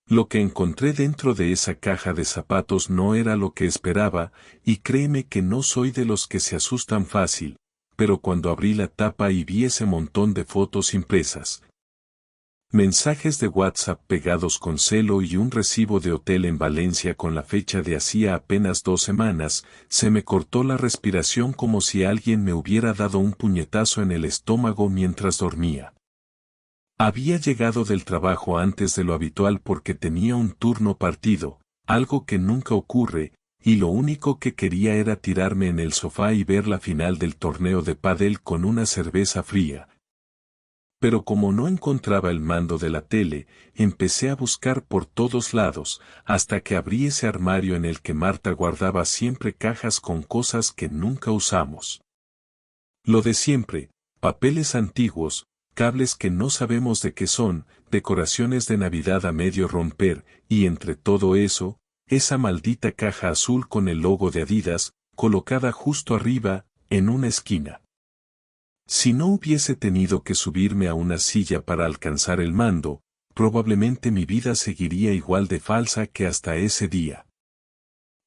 Lo que encontré dentro de esa caja de zapatos no era lo que esperaba, y créeme que no soy de los que se asustan fácil, pero cuando abrí la tapa y vi ese montón de fotos impresas, mensajes de WhatsApp pegados con celo y un recibo de hotel en Valencia con la fecha de hacía apenas 2 semanas, se me cortó la respiración como si alguien me hubiera dado un puñetazo en el estómago mientras dormía. Había llegado del trabajo antes de lo habitual porque tenía un turno partido, algo que nunca ocurre, y lo único que quería era tirarme en el sofá y ver la final del torneo de pádel con una cerveza fría. Pero como no encontraba el mando de la tele, empecé a buscar por todos lados, hasta que abrí ese armario en el que Marta guardaba siempre cajas con cosas que nunca usamos. Lo de siempre, papeles antiguos, cables que no sabemos de qué son, decoraciones de Navidad a medio romper, y entre todo eso, esa maldita caja azul con el logo de Adidas, colocada justo arriba, en una esquina. Si no hubiese tenido que subirme a una silla para alcanzar el mando, probablemente mi vida seguiría igual de falsa que hasta ese día.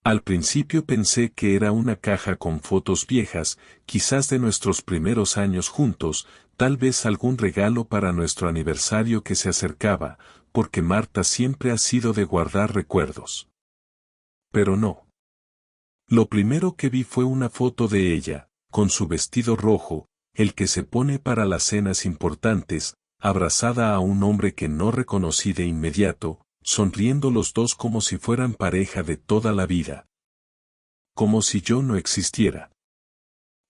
Al principio pensé que era una caja con fotos viejas, quizás de nuestros primeros años juntos, tal vez algún regalo para nuestro aniversario que se acercaba, porque Marta siempre ha sido de guardar recuerdos. Pero no. Lo primero que vi fue una foto de ella, con su vestido rojo, el que se pone para las cenas importantes, abrazada a un hombre que no reconocí de inmediato, sonriendo los dos como si fueran pareja de toda la vida. Como si yo no existiera.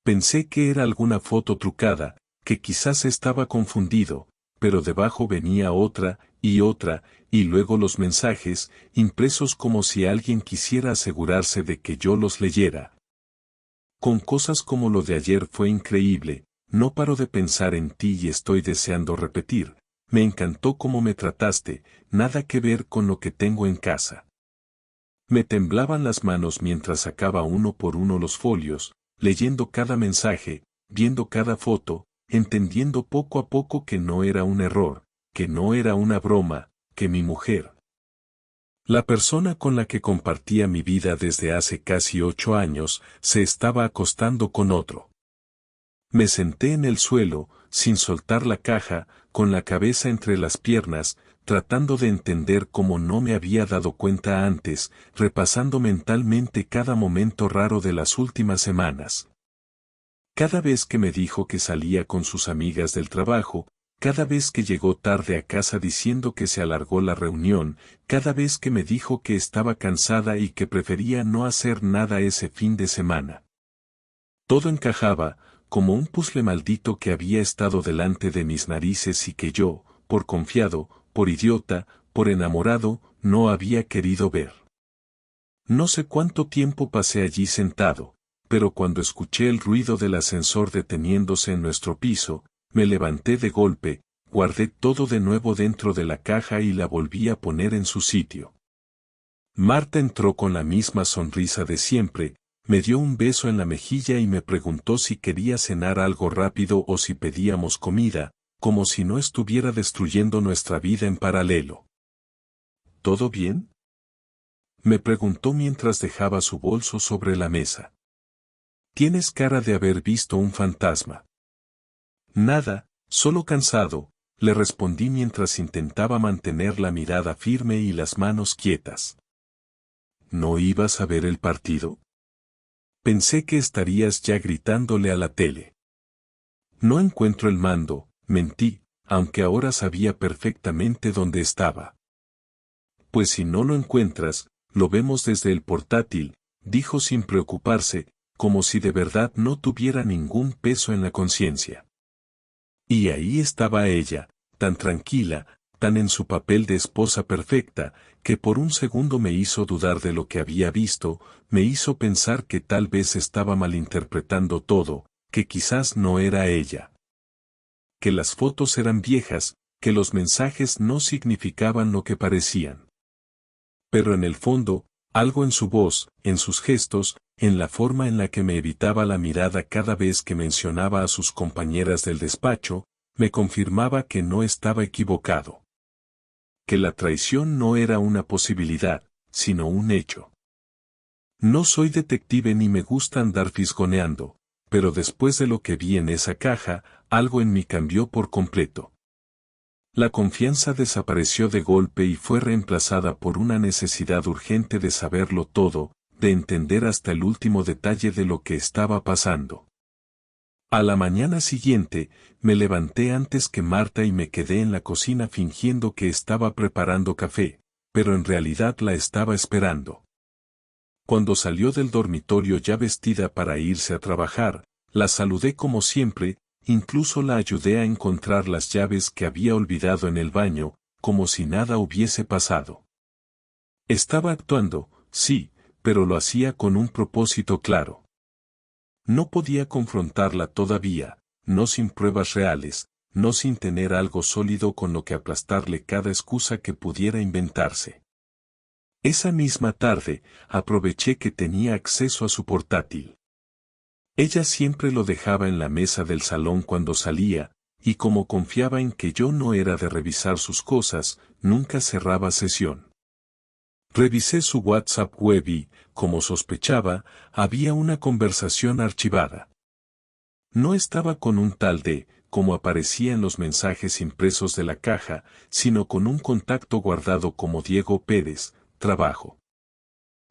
Pensé que era alguna foto trucada, que quizás estaba confundido, pero debajo venía otra, y luego los mensajes, impresos como si alguien quisiera asegurarse de que yo los leyera. Con cosas como lo de ayer fue increíble, no paro de pensar en ti y estoy deseando repetir, me encantó cómo me trataste, nada que ver con lo que tengo en casa. Me temblaban las manos mientras sacaba uno por uno los folios, leyendo cada mensaje, viendo cada foto, entendiendo poco a poco que no era un error, que no era una broma, que mi mujer, la persona con la que compartía mi vida desde hace casi 8 años, se estaba acostando con otro. Me senté en el suelo, sin soltar la caja, con la cabeza entre las piernas, tratando de entender cómo no me había dado cuenta antes, repasando mentalmente cada momento raro de las últimas semanas. Cada vez que me dijo que salía con sus amigas del trabajo, cada vez que llegó tarde a casa diciendo que se alargó la reunión, cada vez que me dijo que estaba cansada y que prefería no hacer nada ese fin de semana. Todo encajaba, como un puzzle maldito que había estado delante de mis narices y que yo, por confiado, por idiota, por enamorado, no había querido ver. No sé cuánto tiempo pasé allí sentado, pero cuando escuché el ruido del ascensor deteniéndose en nuestro piso, me levanté de golpe, guardé todo de nuevo dentro de la caja y la volví a poner en su sitio. Marta entró con la misma sonrisa de siempre, me dio un beso en la mejilla y me preguntó si quería cenar algo rápido o si pedíamos comida, como si no estuviera destruyendo nuestra vida en paralelo. ¿Todo bien?, me preguntó mientras dejaba su bolso sobre la mesa. Tienes cara de haber visto un fantasma. Nada, solo cansado, le respondí mientras intentaba mantener la mirada firme y las manos quietas. ¿No ibas a ver el partido? Pensé que estarías ya gritándole a la tele. No encuentro el mando, mentí, aunque ahora sabía perfectamente dónde estaba. Pues si no lo encuentras, lo vemos desde el portátil, dijo sin preocuparse, como si de verdad no tuviera ningún peso en la conciencia. Y ahí estaba ella, tan tranquila, tan en su papel de esposa perfecta, que por un segundo me hizo dudar de lo que había visto, me hizo pensar que tal vez estaba malinterpretando todo, que quizás no era ella. Que las fotos eran viejas, que los mensajes no significaban lo que parecían. Pero en el fondo, algo en su voz, en sus gestos, en la forma en la que me evitaba la mirada cada vez que mencionaba a sus compañeras del despacho, me confirmaba que no estaba equivocado. que la traición no era una posibilidad, sino un hecho. No soy detective ni me gusta andar fisgoneando, pero después de lo que vi en esa caja, algo en mí cambió por completo. La confianza desapareció de golpe y fue reemplazada por una necesidad urgente de saberlo todo, de entender hasta el último detalle de lo que estaba pasando. A la mañana siguiente, me levanté antes que Marta y me quedé en la cocina fingiendo que estaba preparando café, pero en realidad la estaba esperando. Cuando salió del dormitorio ya vestida para irse a trabajar, la saludé como siempre, incluso la ayudé a encontrar las llaves que había olvidado en el baño, como si nada hubiese pasado. Estaba actuando, sí, pero lo hacía con un propósito claro. No podía confrontarla todavía, no sin pruebas reales, no sin tener algo sólido con lo que aplastarle cada excusa que pudiera inventarse. Esa misma tarde, aproveché que tenía acceso a su portátil. Ella siempre lo dejaba en la mesa del salón cuando salía, y como confiaba en que yo no era de revisar sus cosas, nunca cerraba sesión. Revisé su WhatsApp web y, como sospechaba, había una conversación archivada. No estaba con un tal de, como aparecía en los mensajes impresos de la caja, sino con un contacto guardado como Diego Pérez, trabajo.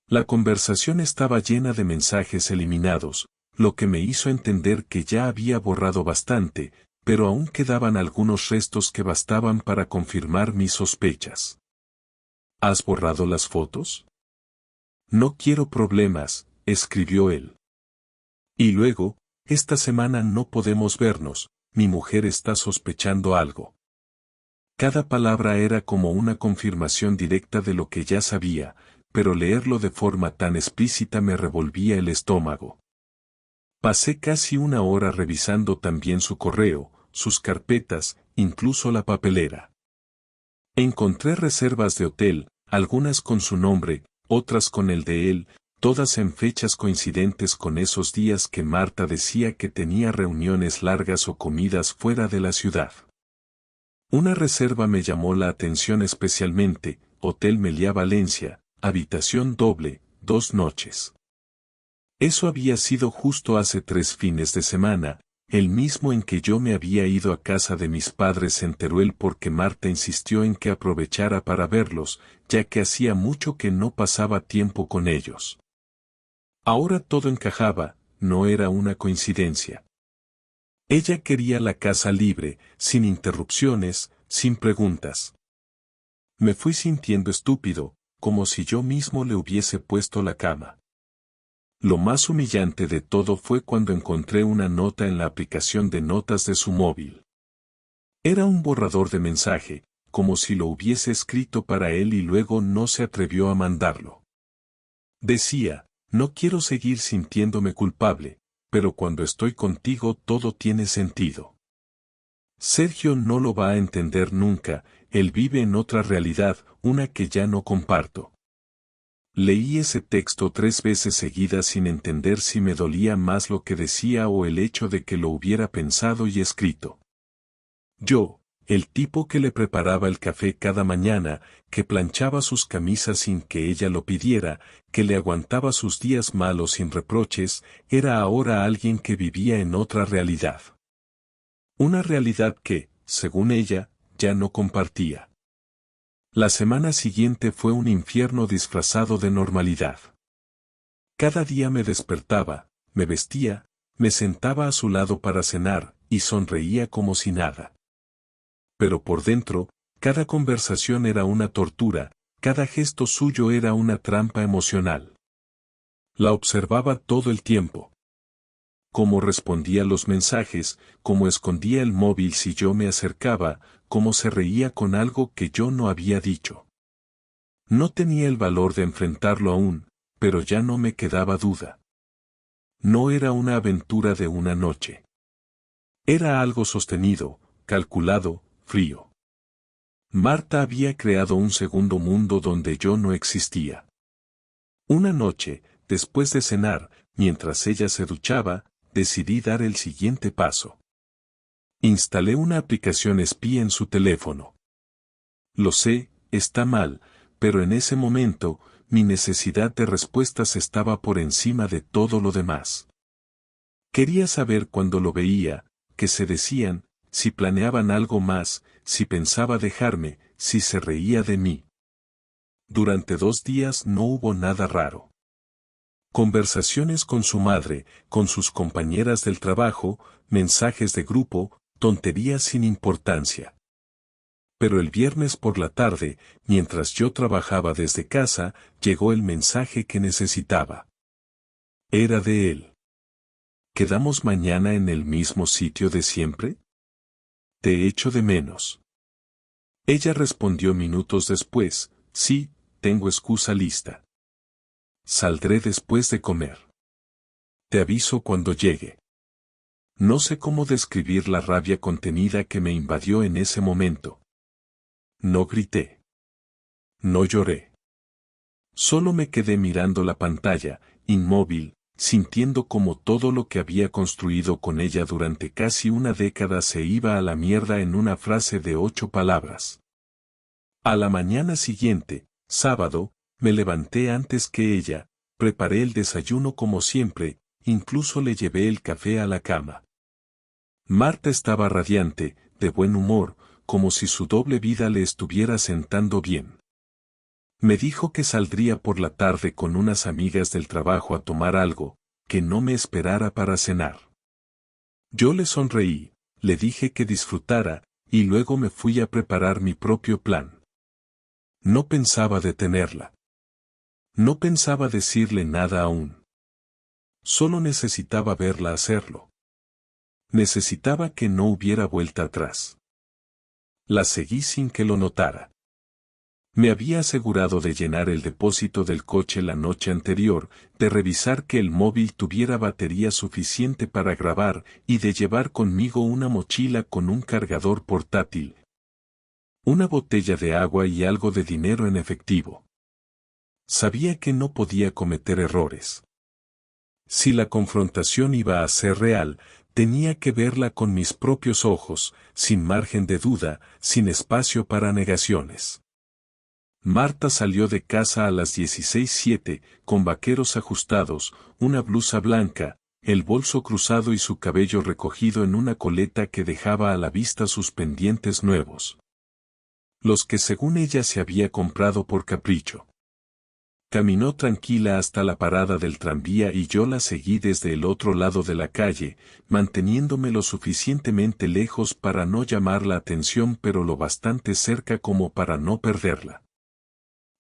La conversación estaba llena de mensajes eliminados, lo que me hizo entender que ya había borrado bastante, pero aún quedaban algunos restos que bastaban para confirmar mis sospechas. ¿Has borrado las fotos? No quiero problemas, escribió él. Y luego, esta semana no podemos vernos, mi mujer está sospechando algo. Cada palabra era como una confirmación directa de lo que ya sabía, pero leerlo de forma tan explícita me revolvía el estómago. Pasé casi una hora revisando también su correo, sus carpetas, incluso la papelera. Encontré reservas de hotel, algunas con su nombre, otras con el de él, todas en fechas coincidentes con esos días que Marta decía que tenía reuniones largas o comidas fuera de la ciudad. Una reserva me llamó la atención especialmente, Hotel Meliá Valencia, habitación doble, 2 noches. Eso había sido justo hace 3 fines de semana, el mismo en que yo me había ido a casa de mis padres en Teruel porque Marta insistió en que aprovechara para verlos, ya que hacía mucho que no pasaba tiempo con ellos. Ahora todo encajaba, no era una coincidencia. Ella quería la casa libre, sin interrupciones, sin preguntas. Me fui sintiendo estúpido, como si yo mismo le hubiese puesto la cama. Lo más humillante de todo fue cuando encontré una nota en la aplicación de notas de su móvil. Era un borrador de mensaje, como si lo hubiese escrito para él y luego no se atrevió a mandarlo. Decía, no quiero seguir sintiéndome culpable, pero cuando estoy contigo todo tiene sentido. Sergio no lo va a entender nunca, él vive en otra realidad, una que ya no comparto. Leí ese texto 3 veces seguidas sin entender si me dolía más lo que decía o el hecho de que lo hubiera pensado y escrito. Yo, el tipo que le preparaba el café cada mañana, que planchaba sus camisas sin que ella lo pidiera, que le aguantaba sus días malos sin reproches, era ahora alguien que vivía en otra realidad. Una realidad que, según ella, ya no compartía. La semana siguiente fue un infierno disfrazado de normalidad. Cada día me despertaba, me vestía, me sentaba a su lado para cenar, y sonreía como si nada. Pero por dentro, cada conversación era una tortura, cada gesto suyo era una trampa emocional. La observaba todo el tiempo. Cómo respondía los mensajes, cómo escondía el móvil si yo me acercaba, cómo se reía con algo que yo no había dicho. No tenía el valor de enfrentarlo aún, pero ya no me quedaba duda. No era una aventura de una noche. Era algo sostenido, calculado, frío. Marta había creado un segundo mundo donde yo no existía. Una noche, después de cenar, mientras ella se duchaba, decidí dar el siguiente paso. Instalé una aplicación espía en su teléfono. Lo sé, está mal, pero en ese momento, mi necesidad de respuestas estaba por encima de todo lo demás. Quería saber cuando lo veía, qué se decían, si planeaban algo más, si pensaba dejarme, si se reía de mí. Durante 2 días no hubo nada raro. Conversaciones con su madre, con sus compañeras del trabajo, mensajes de grupo, tonterías sin importancia. Pero el viernes por la tarde, mientras yo trabajaba desde casa, llegó el mensaje que necesitaba. Era de él. ¿Quedamos mañana en el mismo sitio de siempre? Te echo de menos. Ella respondió minutos después, sí, tengo excusa lista. Saldré después de comer. Te aviso cuando llegue. No sé cómo describir la rabia contenida que me invadió en ese momento. No grité. No lloré. Solo me quedé mirando la pantalla, inmóvil, sintiendo como todo lo que había construido con ella durante casi una década se iba a la mierda en una frase de 8 palabras. A la mañana siguiente, sábado, me levanté antes que ella, preparé el desayuno como siempre, incluso le llevé el café a la cama. Marta estaba radiante, de buen humor, como si su doble vida le estuviera sentando bien. Me dijo que saldría por la tarde con unas amigas del trabajo a tomar algo, que no me esperara para cenar. Yo le sonreí, le dije que disfrutara, y luego me fui a preparar mi propio plan. No pensaba detenerla. No pensaba decirle nada aún. Solo necesitaba verla hacerlo. Necesitaba que no hubiera vuelta atrás. La seguí sin que lo notara. Me había asegurado de llenar el depósito del coche la noche anterior, de revisar que el móvil tuviera batería suficiente para grabar y de llevar conmigo una mochila con un cargador portátil, una botella de agua y algo de dinero en efectivo. Sabía que no podía cometer errores. Si la confrontación iba a ser real, tenía que verla con mis propios ojos, sin margen de duda, sin espacio para negaciones. Marta salió de casa a las 16:07, con vaqueros ajustados, una blusa blanca, el bolso cruzado y su cabello recogido en una coleta que dejaba a la vista sus pendientes nuevos. Los que según ella se había comprado por capricho. Caminó tranquila hasta la parada del tranvía y yo la seguí desde el otro lado de la calle, manteniéndome lo suficientemente lejos para no llamar la atención pero lo bastante cerca como para no perderla.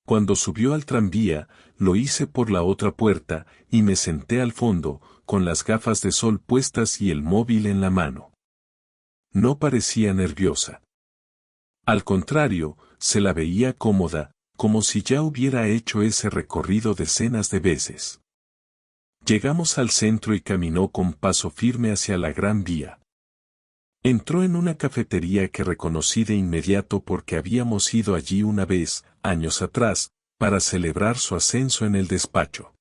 Cuando subió al tranvía, lo hice por la otra puerta, y me senté al fondo, con las gafas de sol puestas y el móvil en la mano. No parecía nerviosa. Al contrario, se la veía cómoda, como si ya hubiera hecho ese recorrido decenas de veces. Llegamos al centro y caminó con paso firme hacia la Gran Vía. Entró en una cafetería que reconocí de inmediato porque habíamos ido allí una vez, años atrás, para celebrar su ascenso en el despacho.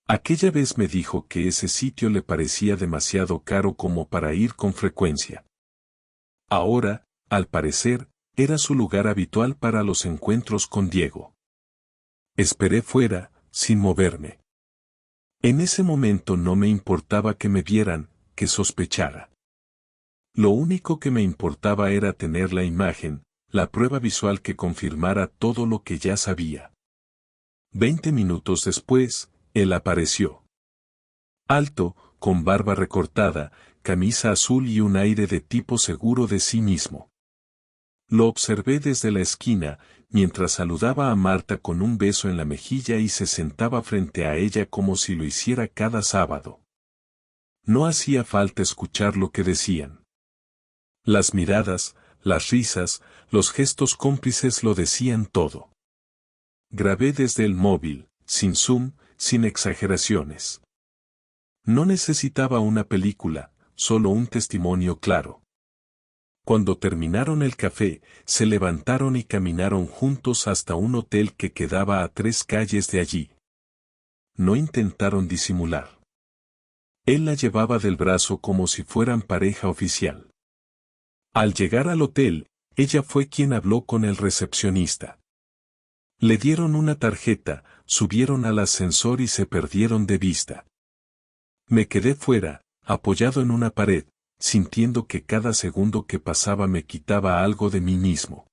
Aquella vez me dijo que ese sitio le parecía demasiado caro como para ir con frecuencia. Ahora, al parecer, era su lugar habitual para los encuentros con Diego. Esperé fuera, sin moverme. En ese momento no me importaba que me vieran, que sospechara. Lo único que me importaba era tener la imagen, la prueba visual que confirmara todo lo que ya sabía. 20 minutos después, él apareció. Alto, con barba recortada, camisa azul y un aire de tipo seguro de sí mismo. Lo observé desde la esquina, mientras saludaba a Marta con un beso en la mejilla y se sentaba frente a ella como si lo hiciera cada sábado. No hacía falta escuchar lo que decían. Las miradas, las risas, los gestos cómplices lo decían todo. Grabé desde el móvil, sin zoom, sin exageraciones. No necesitaba una película, solo un testimonio claro. Cuando terminaron el café, se levantaron y caminaron juntos hasta un hotel que quedaba a 3 calles de allí. No intentaron disimular. Él la llevaba del brazo como si fueran pareja oficial. Al llegar al hotel, Ella fue quien habló con el recepcionista. Le dieron una tarjeta, subieron al ascensor y se perdieron de vista. Me quedé fuera, apoyado en una pared, sintiendo que cada segundo que pasaba me quitaba algo de mí mismo.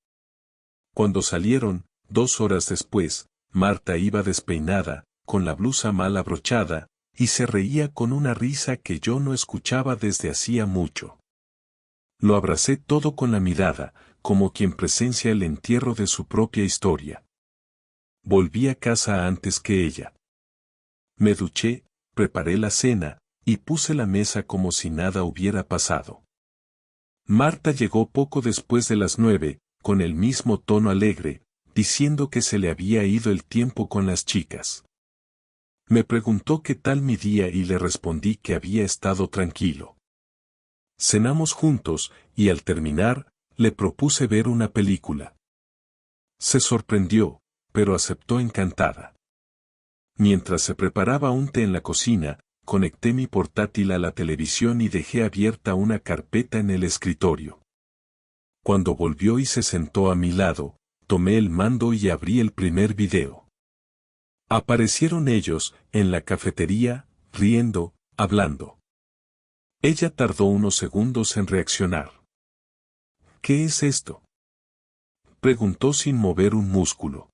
Cuando salieron, 2 horas después, Marta iba despeinada, con la blusa mal abrochada, y se reía con una risa que yo no escuchaba desde hacía mucho. Lo abracé todo con la mirada, como quien presencia el entierro de su propia historia. Volví a casa antes que ella. Me duché, preparé la cena, y puse la mesa como si nada hubiera pasado. Marta llegó poco después de las 9, con el mismo tono alegre, diciendo que se le había ido el tiempo con las chicas. Me preguntó qué tal mi día y le respondí que había estado tranquilo. Cenamos juntos, y al terminar, le propuse ver una película. Se sorprendió, pero aceptó encantada. Mientras se preparaba un té en la cocina, conecté mi portátil a la televisión y dejé abierta una carpeta en el escritorio. Cuando volvió y se sentó a mi lado, tomé el mando y abrí el primer video. Aparecieron ellos, en la cafetería, riendo, hablando. Ella tardó unos segundos en reaccionar. ¿Qué es esto?, preguntó sin mover un músculo.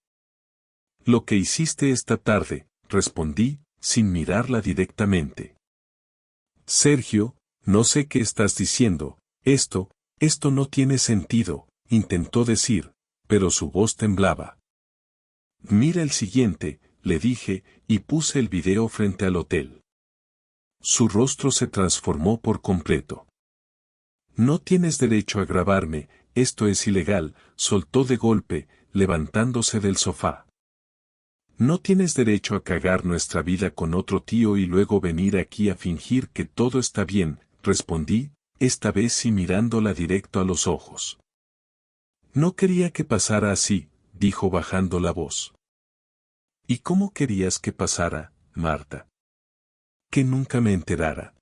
Lo que hiciste esta tarde, respondí, sin mirarla directamente. Sergio, no sé qué estás diciendo, esto no tiene sentido, intentó decir, pero su voz temblaba. Mira el siguiente, le dije, y puse el video frente al hotel. Su rostro se transformó por completo. No tienes derecho a grabarme, esto es ilegal, soltó de golpe, levantándose del sofá. No tienes derecho a cagar nuestra vida con otro tío y luego venir aquí a fingir que todo está bien, respondí, esta vez sí mirándola directo a los ojos. No quería que pasara así, dijo bajando la voz. ¿Y cómo querías que pasara, Marta? Que nunca me enterara.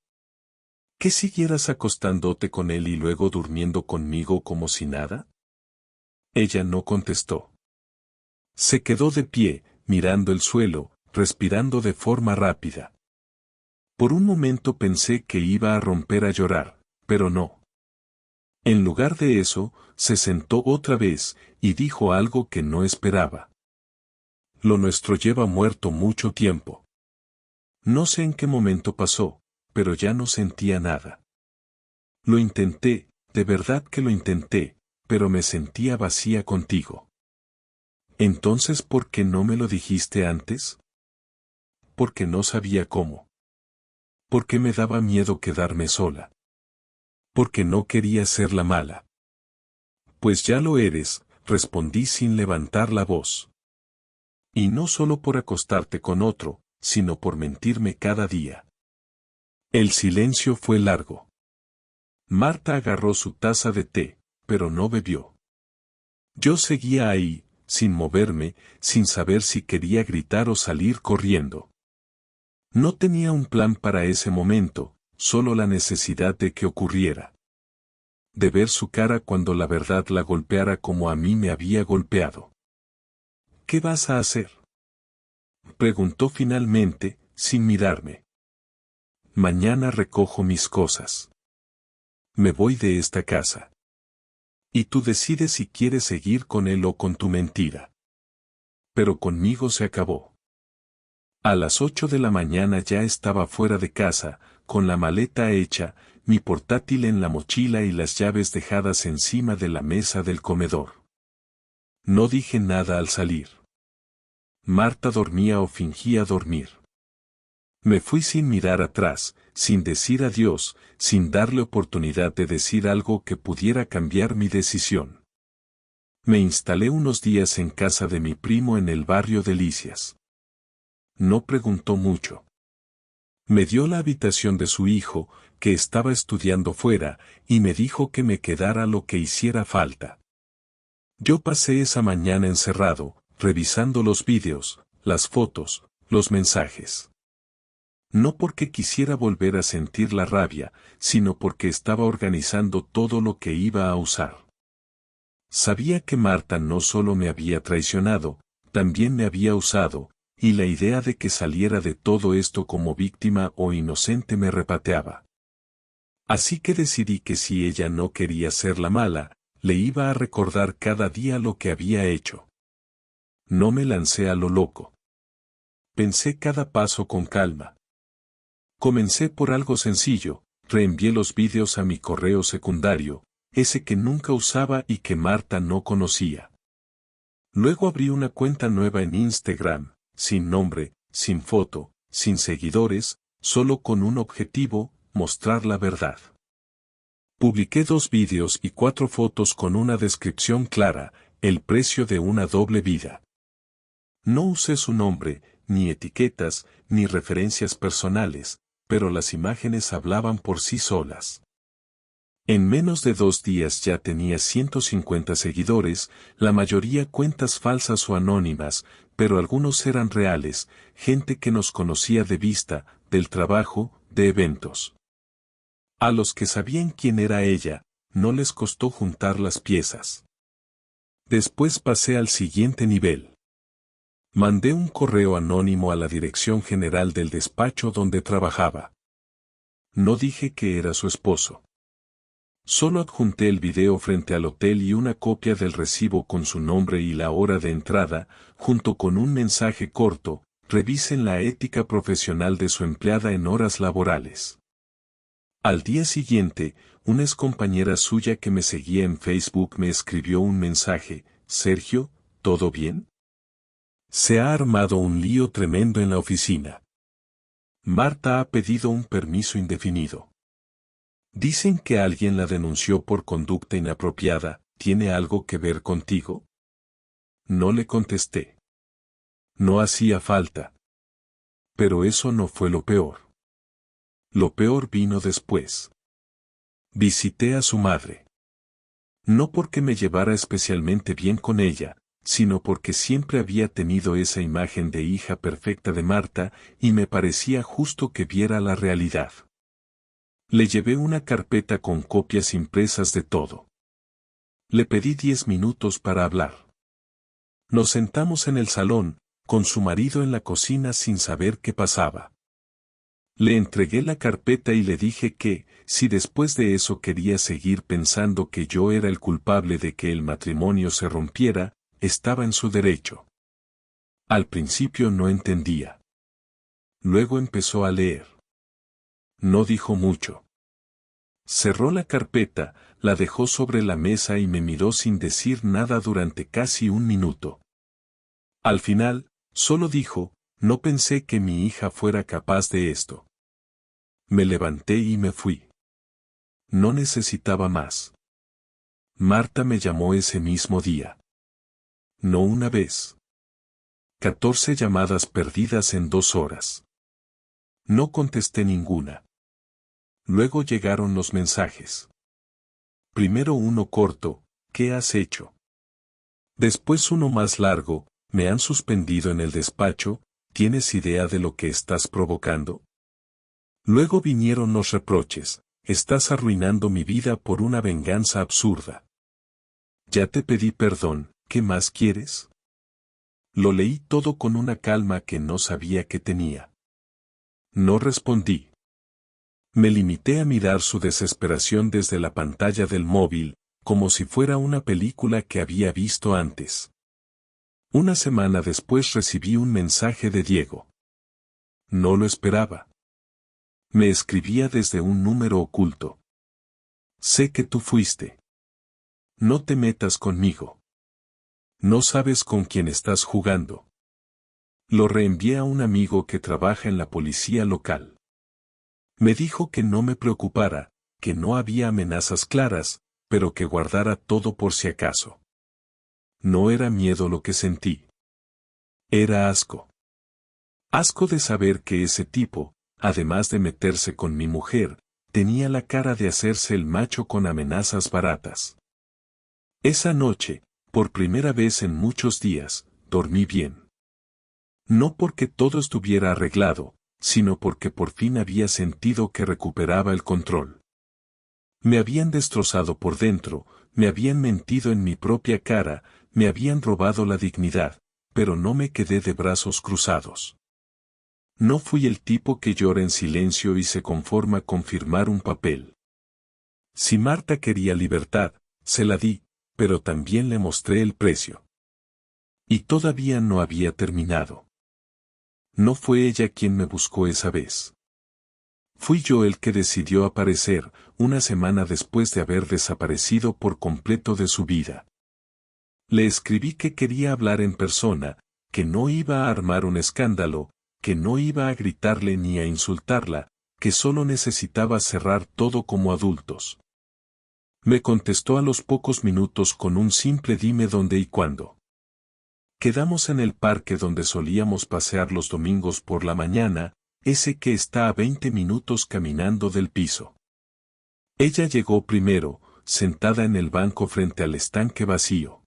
¿Que siguieras acostándote con él y luego durmiendo conmigo como si nada? Ella no contestó. Se quedó de pie, mirando el suelo, respirando de forma rápida. Por un momento pensé que iba a romper a llorar, pero no. En lugar de eso, se sentó otra vez, y dijo algo que no esperaba. Lo nuestro lleva muerto mucho tiempo. No sé en qué momento pasó, pero ya no sentía nada. Lo intenté, de verdad que lo intenté, pero me sentía vacía contigo. Entonces, ¿por qué no me lo dijiste antes? Porque no sabía cómo. Porque me daba miedo quedarme sola. Porque no quería ser la mala. Pues ya lo eres, respondí sin levantar la voz. Y no solo por acostarte con otro, sino por mentirme cada día. El silencio fue largo. Marta agarró su taza de té, pero no bebió. Yo seguía ahí, sin moverme, sin saber si quería gritar o salir corriendo. No tenía un plan para ese momento, solo la necesidad de que ocurriera. De ver su cara cuando la verdad la golpeara como a mí me había golpeado. ¿Qué vas a hacer?, preguntó finalmente, sin mirarme. Mañana recojo mis cosas. Me voy de esta casa. Y tú decides si quieres seguir con él o con tu mentira. Pero conmigo se acabó. A las 8 de la mañana ya estaba fuera de casa, con la maleta hecha, mi portátil en la mochila y las llaves dejadas encima de la mesa del comedor. No dije nada al salir. Marta dormía o fingía dormir. Me fui sin mirar atrás, sin decir adiós, sin darle oportunidad de decir algo que pudiera cambiar mi decisión. Me instalé unos días en casa de mi primo en el barrio Delicias. No preguntó mucho. Me dio la habitación de su hijo, que estaba estudiando fuera, y me dijo que me quedara lo que hiciera falta. Yo pasé esa mañana encerrado, revisando los vídeos, las fotos, los mensajes. No porque quisiera volver a sentir la rabia, sino porque estaba organizando todo lo que iba a usar. Sabía que Marta no solo me había traicionado, también me había usado, y la idea de que saliera de todo esto como víctima o inocente me repateaba. Así que decidí que si ella no quería ser la mala, le iba a recordar cada día lo que había hecho. No me lancé a lo loco. Pensé cada paso con calma. Comencé por algo sencillo, reenvié los vídeos a mi correo secundario, ese que nunca usaba y que Marta no conocía. Luego abrí una cuenta nueva en Instagram, sin nombre, sin foto, sin seguidores, solo con un objetivo, mostrar la verdad. Publiqué 2 vídeos y 4 fotos con una descripción clara, el precio de una doble vida. No usé su nombre, ni etiquetas, ni referencias personales, pero las imágenes hablaban por sí solas. En menos de 2 días ya tenía 150 seguidores, la mayoría cuentas falsas o anónimas, pero algunos eran reales, gente que nos conocía de vista, del trabajo, de eventos. A los que sabían quién era ella, no les costó juntar las piezas. Después pasé al siguiente nivel. Mandé un correo anónimo a la dirección general del despacho donde trabajaba. No dije que era su esposo. Solo adjunté el video frente al hotel y una copia del recibo con su nombre y la hora de entrada, junto con un mensaje corto: revisen la ética profesional de su empleada en horas laborales. Al día siguiente, una excompañera suya que me seguía en Facebook me escribió un mensaje: Sergio, ¿todo bien? Se ha armado un lío tremendo en la oficina. Marta ha pedido un permiso indefinido. Dicen que alguien la denunció por conducta inapropiada. ¿Tiene algo que ver contigo? No le contesté. No hacía falta. Pero eso no fue lo peor. Lo peor vino después. Visité a su madre. No porque me llevara especialmente bien con ella, sino porque siempre había tenido esa imagen de hija perfecta de Marta, y me parecía justo que viera la realidad. Le llevé una carpeta con copias impresas de todo. Le pedí 10 minutos para hablar. Nos sentamos en el salón, con su marido en la cocina sin saber qué pasaba. Le entregué la carpeta y le dije que, si después de eso quería seguir pensando que yo era el culpable de que el matrimonio se rompiera, estaba en su derecho. Al principio no entendía. Luego empezó a leer. No dijo mucho. Cerró la carpeta, la dejó sobre la mesa y me miró sin decir nada durante casi 1 minuto. Al final, solo dijo: no pensé que mi hija fuera capaz de esto. Me levanté y me fui. No necesitaba más. Marta me llamó ese mismo día. No una vez. 14 llamadas perdidas en 2 horas. No contesté ninguna. Luego llegaron los mensajes. Primero uno corto: ¿qué has hecho? Después uno más largo: me han suspendido en el despacho, ¿tienes idea de lo que estás provocando? Luego vinieron los reproches: estás arruinando mi vida por una venganza absurda. Ya te pedí perdón, ¿qué más quieres? Lo leí todo con una calma que no sabía que tenía. No respondí. Me limité a mirar su desesperación desde la pantalla del móvil, como si fuera una película que había visto antes. Una semana después recibí un mensaje de Diego. No lo esperaba. Me escribía desde un número oculto. Sé que tú fuiste. No te metas conmigo. No sabes con quién estás jugando. Lo reenvié a un amigo que trabaja en la policía local. Me dijo que no me preocupara, que no había amenazas claras, pero que guardara todo por si acaso. No era miedo lo que sentí. Era asco. Asco de saber que ese tipo, además de meterse con mi mujer, tenía la cara de hacerse el macho con amenazas baratas. Esa noche, por primera vez en muchos días, dormí bien. No porque todo estuviera arreglado, sino porque por fin había sentido que recuperaba el control. Me habían destrozado por dentro, me habían mentido en mi propia cara, me habían robado la dignidad, pero no me quedé de brazos cruzados. No fui el tipo que llora en silencio y se conforma con firmar un papel. Si Marta quería libertad, se la di, pero también le mostré el precio. Y todavía no había terminado. No fue ella quien me buscó esa vez. Fui yo el que decidió aparecer, una semana después de haber desaparecido por completo de su vida. Le escribí que quería hablar en persona, que no iba a armar un escándalo, que no iba a gritarle ni a insultarla, que solo necesitaba cerrar todo como adultos. Me contestó a los pocos minutos con un simple dime dónde y cuándo. Quedamos en el parque donde solíamos pasear los domingos por la mañana, ese que está a 20 minutos caminando del piso. Ella llegó primero, sentada en el banco frente al estanque vacío.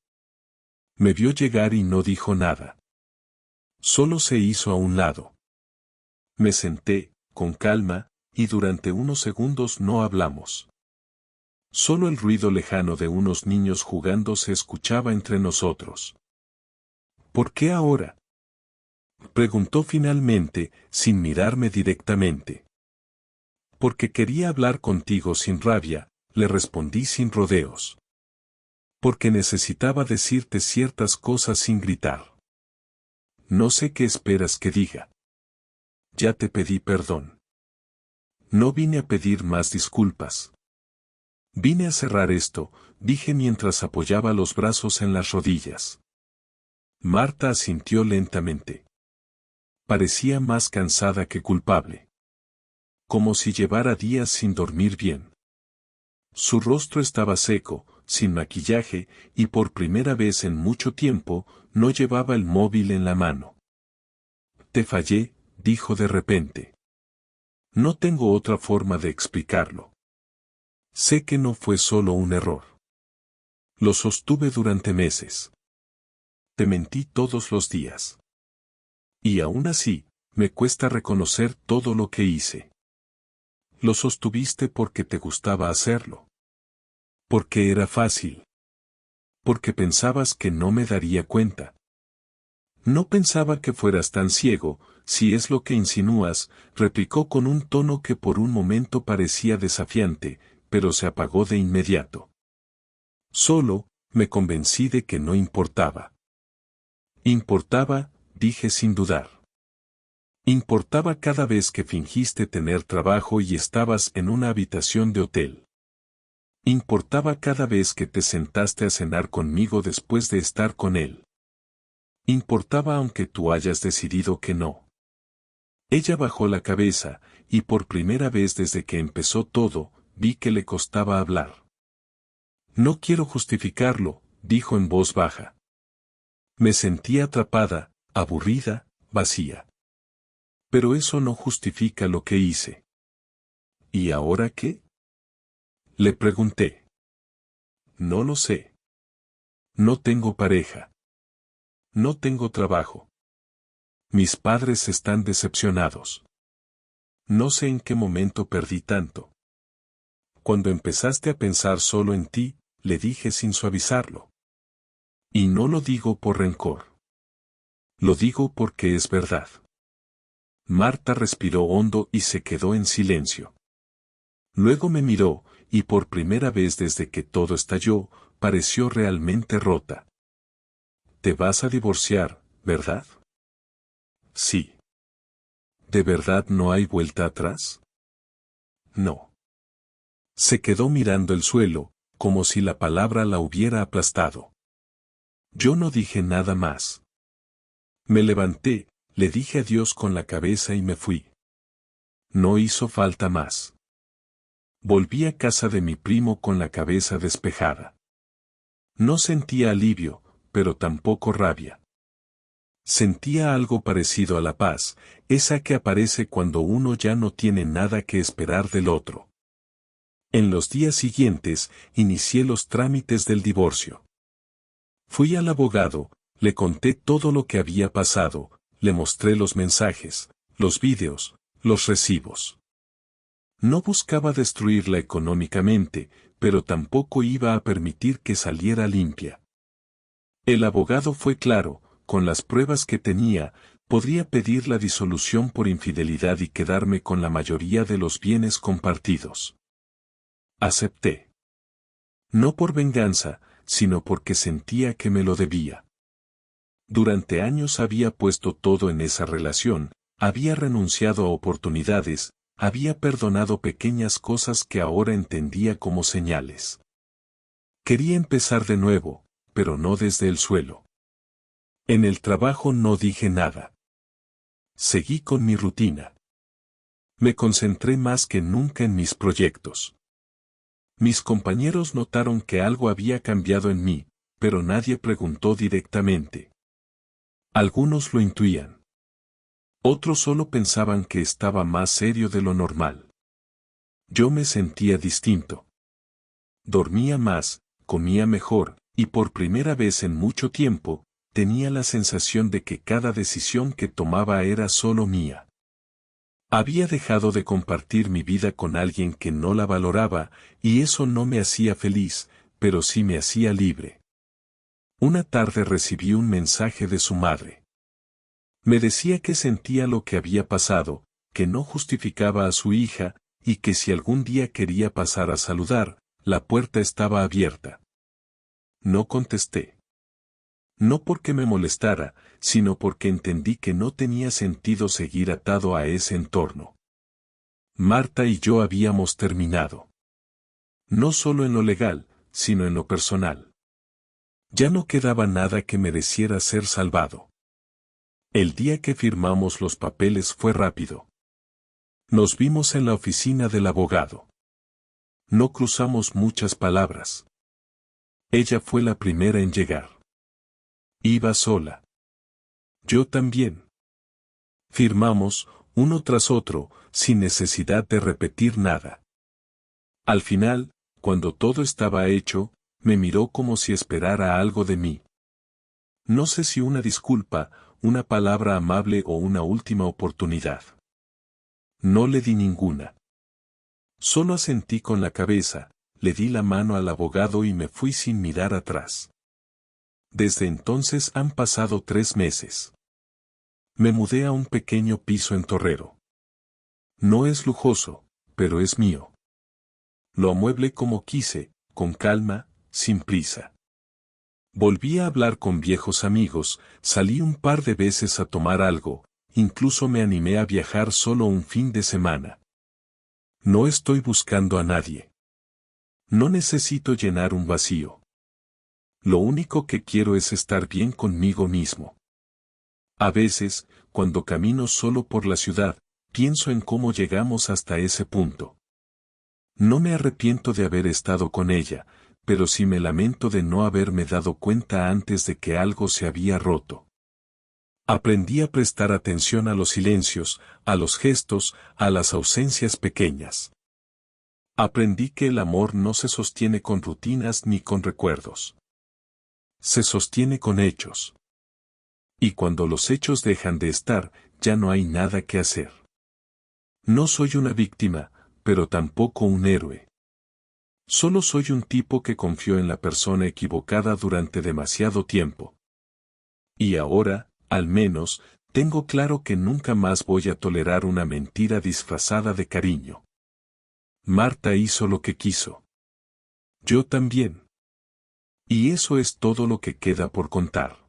Me vio llegar y no dijo nada. Solo se hizo a un lado. Me senté, con calma, y durante unos segundos no hablamos. Solo el ruido lejano de unos niños jugando se escuchaba entre nosotros. ¿Por qué ahora?, preguntó finalmente, sin mirarme directamente. Porque quería hablar contigo sin rabia, le respondí sin rodeos. Porque necesitaba decirte ciertas cosas sin gritar. No sé qué esperas que diga. Ya te pedí perdón. No vine a pedir más disculpas. Vine a cerrar esto, dije mientras apoyaba los brazos en las rodillas. Marta asintió lentamente. Parecía más cansada que culpable. Como si llevara días sin dormir bien. Su rostro estaba seco, sin maquillaje, y por primera vez en mucho tiempo, no llevaba el móvil en la mano. Te fallé, dijo de repente. No tengo otra forma de explicarlo. Sé que no fue solo un error. Lo sostuve durante meses. Te mentí todos los días. Y aún así, me cuesta reconocer todo lo que hice. Lo sostuviste porque te gustaba hacerlo. Porque era fácil. Porque pensabas que no me daría cuenta. No pensaba que fueras tan ciego, si es lo que insinúas, replicó con un tono que por un momento parecía desafiante, pero se apagó de inmediato. Solo, me convencí de que no importaba. Importaba, dije sin dudar. Importaba cada vez que fingiste tener trabajo y estabas en una habitación de hotel. Importaba cada vez que te sentaste a cenar conmigo después de estar con él. Importaba aunque tú hayas decidido que no. Ella bajó la cabeza, y por primera vez desde que empezó todo, vi que le costaba hablar. No quiero justificarlo, dijo en voz baja. Me sentía atrapada, aburrida, vacía. Pero eso no justifica lo que hice. ¿Y ahora qué?, le pregunté. No lo sé. No tengo pareja. No tengo trabajo. Mis padres están decepcionados. No sé en qué momento perdí tanto. Cuando empezaste a pensar solo en ti, le dije sin suavizarlo. Y no lo digo por rencor. Lo digo porque es verdad. Marta respiró hondo y se quedó en silencio. Luego me miró, y por primera vez desde que todo estalló, pareció realmente rota. ¿Te vas a divorciar, verdad? Sí. ¿De verdad no hay vuelta atrás? No. Se quedó mirando el suelo, como si la palabra la hubiera aplastado. Yo no dije nada más. Me levanté, le dije adiós con la cabeza y me fui. No hizo falta más. Volví a casa de mi primo con la cabeza despejada. No sentía alivio, pero tampoco rabia. Sentía algo parecido a la paz, esa que aparece cuando uno ya no tiene nada que esperar del otro. En los días siguientes, inicié los trámites del divorcio. Fui al abogado, le conté todo lo que había pasado, le mostré los mensajes, los vídeos, los recibos. No buscaba destruirla económicamente, pero tampoco iba a permitir que saliera limpia. El abogado fue claro, con las pruebas que tenía, podría pedir la disolución por infidelidad y quedarme con la mayoría de los bienes compartidos. Acepté. No por venganza, sino porque sentía que me lo debía. Durante años había puesto todo en esa relación, había renunciado a oportunidades, había perdonado pequeñas cosas que ahora entendía como señales. Quería empezar de nuevo, pero no desde el suelo. En el trabajo no dije nada. Seguí con mi rutina. Me concentré más que nunca en mis proyectos. Mis compañeros notaron que algo había cambiado en mí, pero nadie preguntó directamente. Algunos lo intuían. Otros solo pensaban que estaba más serio de lo normal. Yo me sentía distinto. Dormía más, comía mejor, y por primera vez en mucho tiempo, tenía la sensación de que cada decisión que tomaba era solo mía. Había dejado de compartir mi vida con alguien que no la valoraba, y eso no me hacía feliz, pero sí me hacía libre. Una tarde recibí un mensaje de su madre. Me decía que sentía lo que había pasado, que no justificaba a su hija, y que si algún día quería pasar a saludar, la puerta estaba abierta. No contesté. No porque me molestara, sino porque entendí que no tenía sentido seguir atado a ese entorno. Marta y yo habíamos terminado. No solo en lo legal, sino en lo personal. Ya no quedaba nada que mereciera ser salvado. El día que firmamos los papeles fue rápido. Nos vimos en la oficina del abogado. No cruzamos muchas palabras. Ella fue la primera en llegar. Iba sola. Yo también. Firmamos, uno tras otro, sin necesidad de repetir nada. Al final, cuando todo estaba hecho, me miró como si esperara algo de mí. No sé si una disculpa, una palabra amable o una última oportunidad. No le di ninguna. Solo asentí con la cabeza, le di la mano al abogado y me fui sin mirar atrás. Desde entonces han pasado 3 meses. Me mudé a un pequeño piso en Torrero. No es lujoso, pero es mío. Lo amueblé como quise, con calma, sin prisa. Volví a hablar con viejos amigos, salí un par de veces a tomar algo, incluso me animé a viajar solo un fin de semana. No estoy buscando a nadie. No necesito llenar un vacío. Lo único que quiero es estar bien conmigo mismo. A veces, cuando camino solo por la ciudad, pienso en cómo llegamos hasta ese punto. No me arrepiento de haber estado con ella, pero sí me lamento de no haberme dado cuenta antes de que algo se había roto. Aprendí a prestar atención a los silencios, a los gestos, a las ausencias pequeñas. Aprendí que el amor no se sostiene con rutinas ni con recuerdos. Se sostiene con hechos. Y cuando los hechos dejan de estar, ya no hay nada que hacer. No soy una víctima, pero tampoco un héroe. Solo soy un tipo que confió en la persona equivocada durante demasiado tiempo. Y ahora, al menos, tengo claro que nunca más voy a tolerar una mentira disfrazada de cariño. Marta hizo lo que quiso. Yo también. Y eso es todo lo que queda por contar.